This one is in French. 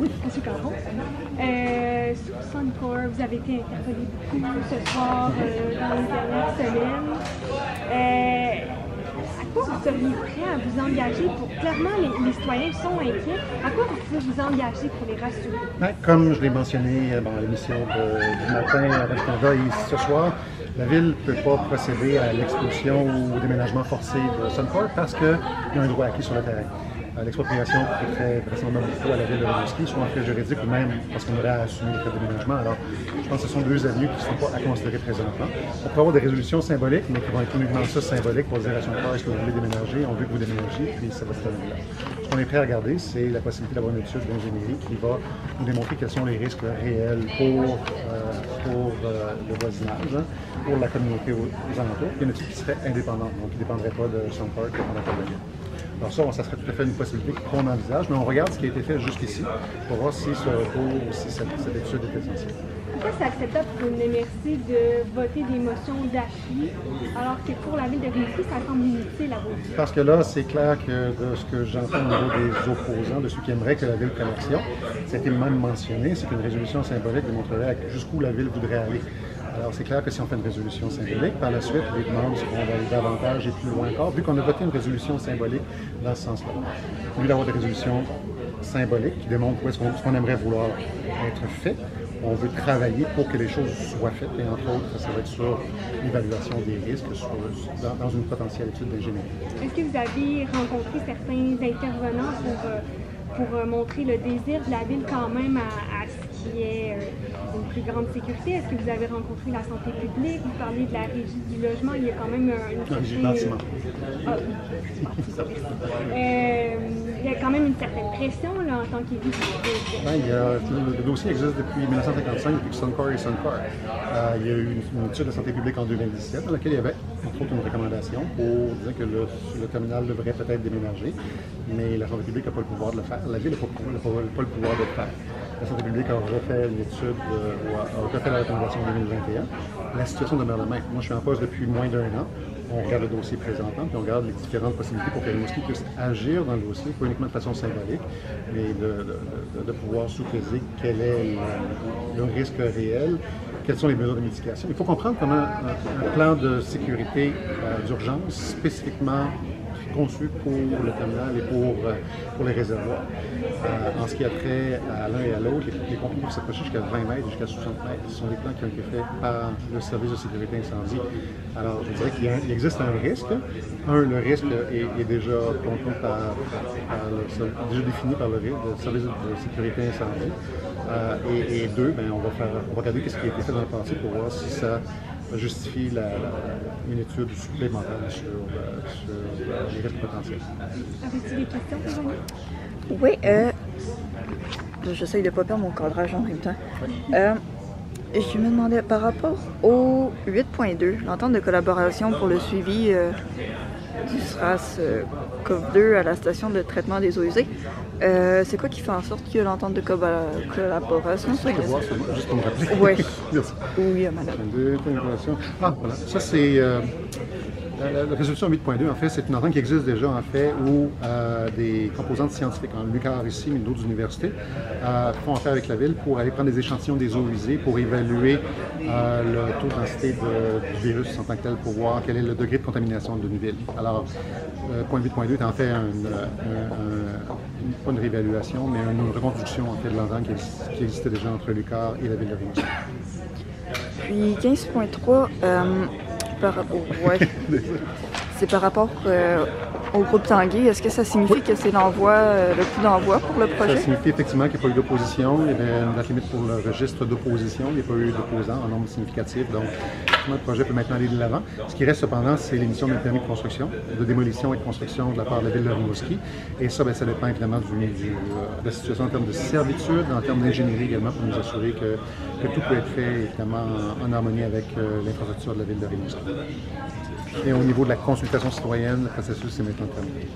Oui, M. Caron. Sur Suncor, vous avez été interpellé beaucoup ce soir dans les dernières semaines. À quoi vous seriez prêt à vous engager pour... Clairement, les citoyens sont inquiets. À quoi vous pouvez vous engager pour les rassurer? Ouais, comme je l'ai mentionné dans l'émission du matin à Radio-Canada et ce soir, la Ville ne peut pas procéder à l'expulsion ou au déménagement forcé de Suncor parce qu'il y a un droit acquis sur le terrain. L'expropriation coûterait vraisemblablement beaucoup à la Ville de Rimouski, soit en fait juridique ou même parce qu'on aurait à assumer les frais de déménagement. Alors, je pense que ce sont deux avenues qui ne sont pas à considérer présentement. On peut avoir des résolutions symboliques, mais qui vont être uniquement ça, symboliques, pour dire à Suncor, est-ce que vous voulez déménager, on veut que vous déménagiez, puis ça va se terminer là. Ce qu'on est prêt à regarder, c'est la possibilité d'avoir une étude d'ingénierie qui va nous démontrer quels sont les risques réels pour le voisinage, pour la communauté aux alentours. Une étude qui serait indépendante, donc qui ne dépendrait pas de Suncor qui dépendrait pas de la Ville. Alors ça serait tout à fait une possibilité qu'on envisage, mais on regarde ce qui a été fait jusqu'ici pour voir si ce recours ou si cette étude est essentielle. Pourquoi c'est acceptable pour une MRC de voter des motions d'appui, alors que pour la Ville de Rimouski, ça semble inutile à vos yeux? Parce que là, c'est clair que de ce que j'entends au niveau des opposants, de ceux qui aimeraient que la Ville prenne action, ça a été même mentionné, c'est qu'une résolution symbolique démontrerait jusqu'où la Ville voudrait aller. Alors, c'est clair que si on fait une résolution symbolique, par la suite, les demandes seront d'aller davantage et plus loin encore, vu qu'on a voté une résolution symbolique dans ce sens-là. Au lieu d'avoir des résolutions symboliques qui démontrent ce qu'on aimerait vouloir être fait, on veut travailler pour que les choses soient faites, et entre autres, ça va être sur l'évaluation des risques dans une potentielle étude d'ingénierie. Est-ce que vous avez rencontré certains intervenants pour montrer le désir de la Ville quand même à ce qui est une plus grande sécurité? Est-ce que vous avez rencontré la santé publique? Vous parlez de la régie du logement, il y a quand même une Régie du bâtiment. Il y a quand même une certaine pression là, en tant qu'élu. Le dossier existe depuis 1955, depuis que Suncor est Suncor. Il y a eu une étude de santé publique en 2017 dans laquelle il y avait entre autres une recommandation pour dire que le terminal devrait peut-être déménager, mais la santé publique n'a pas le pouvoir de le faire. La Ville n'a pas le pouvoir de le faire. La santé publique a refait une étude, a refait la recommandation en 2021. La situation demeure la même. Moi, je suis en poste depuis moins d'1 an. On regarde le dossier présentement, puis on regarde les différentes possibilités pour que Rimouski puisse agir dans le dossier, pas uniquement de façon symbolique, mais de pouvoir sous-peser quel est le risque réel, quelles sont les mesures de mitigation. Il faut comprendre comment un plan de sécurité d'urgence spécifiquement conçu pour le terminal et pour les réservoirs. En ce qui a trait à l'un et à l'autre, les pompiers peuvent s'approcher jusqu'à 20 mètres, jusqu'à 60 mètres. Ce sont des plans qui ont été faits par le service de sécurité incendie. Alors, je dirais qu'il existe un risque. Le risque est déjà déjà défini par le service de sécurité incendie. Et deux, on va regarder ce qui a été fait dans le passé pour voir si ça justifie une étude supplémentaire sur les risques potentiels. Avez-vous des questions pour René? Oui, j'essaye de ne pas perdre mon cadrage en même temps. Je me demandais par rapport au 8.2, l'entente de collaboration pour le suivi du SRAS COV2 à la station de traitement des eaux usées. C'est quoi qui fait en sorte qu'il y a l'entente de collaboration? Je vais voir ça, juste pour me rappeler. Oui. Merci. Oui, madame. Voilà. Ça, c'est... La résolution 8.2, en fait, c'est une entente qui existe déjà, en fait, où des composantes scientifiques, en l'UQAR ici, mais d'autres universités, font affaire avec la Ville pour aller prendre des échantillons des eaux usées pour évaluer le taux de densité du virus en tant que tel, pour voir quel est le degré de contamination d'une ville. Alors, point 8.2 est en fait pas une réévaluation, mais une reconstruction en fait, de l'entente qui existait déjà entre l'UQAR et la Ville de Rimouski. Puis 15.3, c'est par rapport au groupe Tanguay. Est-ce que ça signifie que c'est le coup d'envoi pour le projet? Ça signifie effectivement qu'il n'y a pas eu d'opposition. Il y avait une date limite pour le registre d'opposition. Il n'y a pas eu d'opposants en nombre significatif. Donc, le projet peut maintenant aller de l'avant. Ce qui reste cependant, c'est l'émission d'un permis de construction, de démolition et de construction de la part de la Ville de Rimouski. Et ça, ça dépend évidemment de la situation en termes de servitude, en termes d'ingénierie également, pour nous assurer que tout peut être fait évidemment en harmonie avec l'infrastructure de la Ville de Rimouski. Et au niveau de la consultation citoyenne, le processus est maintenant terminé.